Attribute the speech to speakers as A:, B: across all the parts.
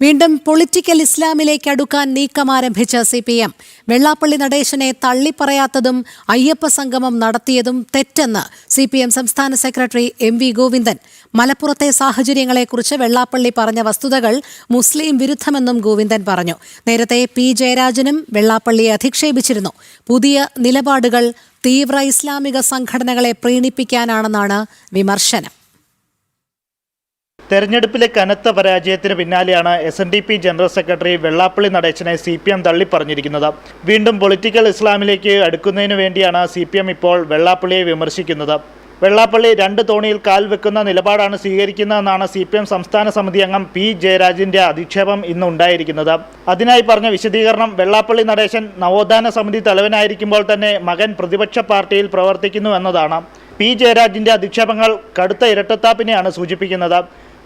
A: വീണ്ടും പൊളിറ്റിക്കൽ ഇസ്ലാമിലേക്ക് അടുക്കാൻ നീക്കം ആരംഭിച്ച CPM വെള്ളാപ്പള്ളി നടേശനെ തള്ളിപ്പറയാത്തതും അയ്യപ്പ സംഗമം നടത്തിയതും തെറ്റെന്ന് CPM സംസ്ഥാന സെക്രട്ടറി MV ഗോവിന്ദൻ. മലപ്പുറത്തെ സാഹചര്യങ്ങളെക്കുറിച്ച് വെള്ളാപ്പള്ളി പറഞ്ഞ വസ്തുതകൾ മുസ്ലിം വിരുദ്ധമെന്നും ഗോവിന്ദൻ പറഞ്ഞു. നേരത്തെ P ജയരാജനും വെള്ളാപ്പള്ളിയെ അധിക്ഷേപിച്ചിരുന്നു. പുതിയ നിലപാടുകൾ തീവ്ര ഇസ്ലാമിക സംഘടനകളെ പ്രീണിപ്പിക്കാനാണെന്നാണ് വിമർശനം.
B: തെരഞ്ഞെടുപ്പിലെ കനത്ത പരാജയത്തിന് പിന്നാലെയാണ് SNDP ജനറൽ സെക്രട്ടറി വെള്ളാപ്പള്ളി നടേശനെ CPM തള്ളിപ്പറഞ്ഞിരിക്കുന്നത്. വീണ്ടും പൊളിറ്റിക്കൽ ഇസ്ലാമിലേക്ക് അടുക്കുന്നതിനു വേണ്ടിയാണ് CPM ഇപ്പോൾ വെള്ളാപ്പള്ളിയെ വിമർശിക്കുന്നത്. വെള്ളാപ്പള്ളി രണ്ട് തോണിയിൽ കാൽ വെക്കുന്ന നിലപാടാണ് സ്വീകരിക്കുന്നതെന്നാണ് CPM സംസ്ഥാന സമിതി അംഗം P ജയരാജിന്റെ അധിക്ഷേപം ഇന്ന് ഉണ്ടായിരിക്കുന്നത്. അതിനായി പറഞ്ഞ വിശദീകരണം വെള്ളാപ്പള്ളി നടേശൻ നവോത്ഥാന സമിതി തലവനായിരിക്കുമ്പോൾ തന്നെ മകൻ പ്രതിപക്ഷ പാർട്ടിയിൽ പ്രവർത്തിക്കുന്നു എന്നതാണ്. P ജയരാജിന്റെ അധിക്ഷേപങ്ങൾ കടുത്ത ഇരട്ടത്താപ്പിനെയാണ് സൂചിപ്പിക്കുന്നത്.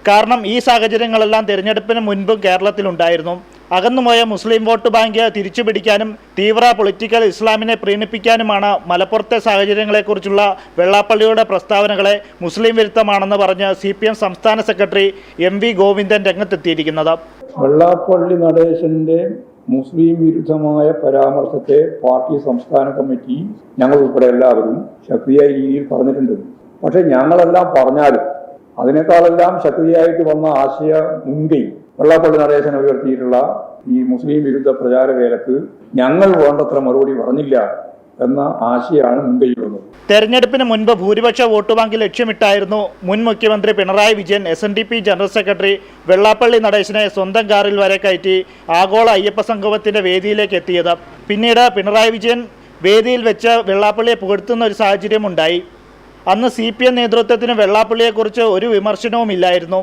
B: കാരണം ഈ സാഹചര്യങ്ങളെല്ലാം തിരഞ്ഞെടുപ്പിന് മുൻപും കേരളത്തിലുണ്ടായിരുന്നു. അകന്നുപോയ മുസ്ലിം വോട്ട് ബാങ്ക് തിരിച്ചുപിടിക്കാനും തീവ്ര പൊളിറ്റിക്കൽ ഇസ്ലാമിനെ പ്രീണിപ്പിക്കാനുമാണ് മലപ്പുറത്തെ സാഹചര്യങ്ങളെക്കുറിച്ചുള്ള വെള്ളാപ്പള്ളിയുടെ പ്രസ്താവനകളെ മുസ്ലിം വിരുദ്ധമാണെന്ന് പറഞ്ഞ് CPM സംസ്ഥാന സെക്രട്ടറി MV ഗോവിന്ദൻ രംഗത്തെത്തിയിരിക്കുന്നത്.
C: വെള്ളാപ്പള്ളി നടേശന്റെ മുസ്ലിം വിരുദ്ധമായ പരാമർശത്തെ പാർട്ടി സംസ്ഥാന കമ്മിറ്റി ഞങ്ങൾ ഉൾപ്പെടെ എല്ലാവരും ശക്തിയായ രീതിയിൽ പറഞ്ഞിട്ടുണ്ട്. പക്ഷെ ഞങ്ങളെല്ലാം പറഞ്ഞാലും അതിനേക്കാളെല്ലാം ശക്തിയായിട്ട് വന്ന ആശയ മുൻകൈ വെള്ളാപ്പള്ളി നടേശൻ ഉയർത്തിയിട്ടുള്ള ഈ മുസ്ലിം വിരുദ്ധ പ്രചാരവേലക്ക് ഞങ്ങൾ വേണ്ടത്ര മറുപടി പറഞ്ഞില്ല എന്ന ആശയമാണ് മുൻകൈ വന്നത്.
B: തെരഞ്ഞെടുപ്പിന് മുൻപ് ഭൂരിപക്ഷ വോട്ട് ബാങ്ക് ലക്ഷ്യമിട്ടായിരുന്നു മുൻ മുഖ്യമന്ത്രി Pinarayi Vijayan SNDP general secretary Vellappally നടേശനെ സ്വന്തം കാറിൽ വരെ കയറ്റി ആഗോള അയ്യപ്പ സംഗമത്തിന്റെ വേദിയിലേക്ക് എത്തിയത്. പിന്നീട് പിണറായി വിജയൻ വേദിയിൽ വെച്ച് വെള്ളാപ്പള്ളിയെ പുകഴ്ത്തുന്ന ഒരു സാഹചര്യം ഉണ്ടായി. അന്ന് CPM നേതൃത്വത്തിന് വെള്ളാപ്പള്ളിയെക്കുറിച്ച് ഒരു വിമർശനവുമില്ലായിരുന്നു.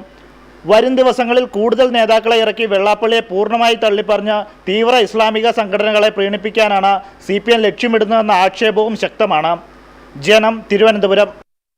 B: വരും ദിവസങ്ങളിൽ കൂടുതൽ നേതാക്കളെ ഇറക്കി വെള്ളാപ്പള്ളിയെ പൂർണ്ണമായി തള്ളിപ്പറഞ്ഞ് തീവ്ര ഇസ്ലാമിക സംഘടനകളെ പ്രീണിപ്പിക്കാനാണ് CPM ലക്ഷ്യമിടുന്നതെന്ന ആക്ഷേപവും ശക്തമാണ്. ജനം, തിരുവനന്തപുരം.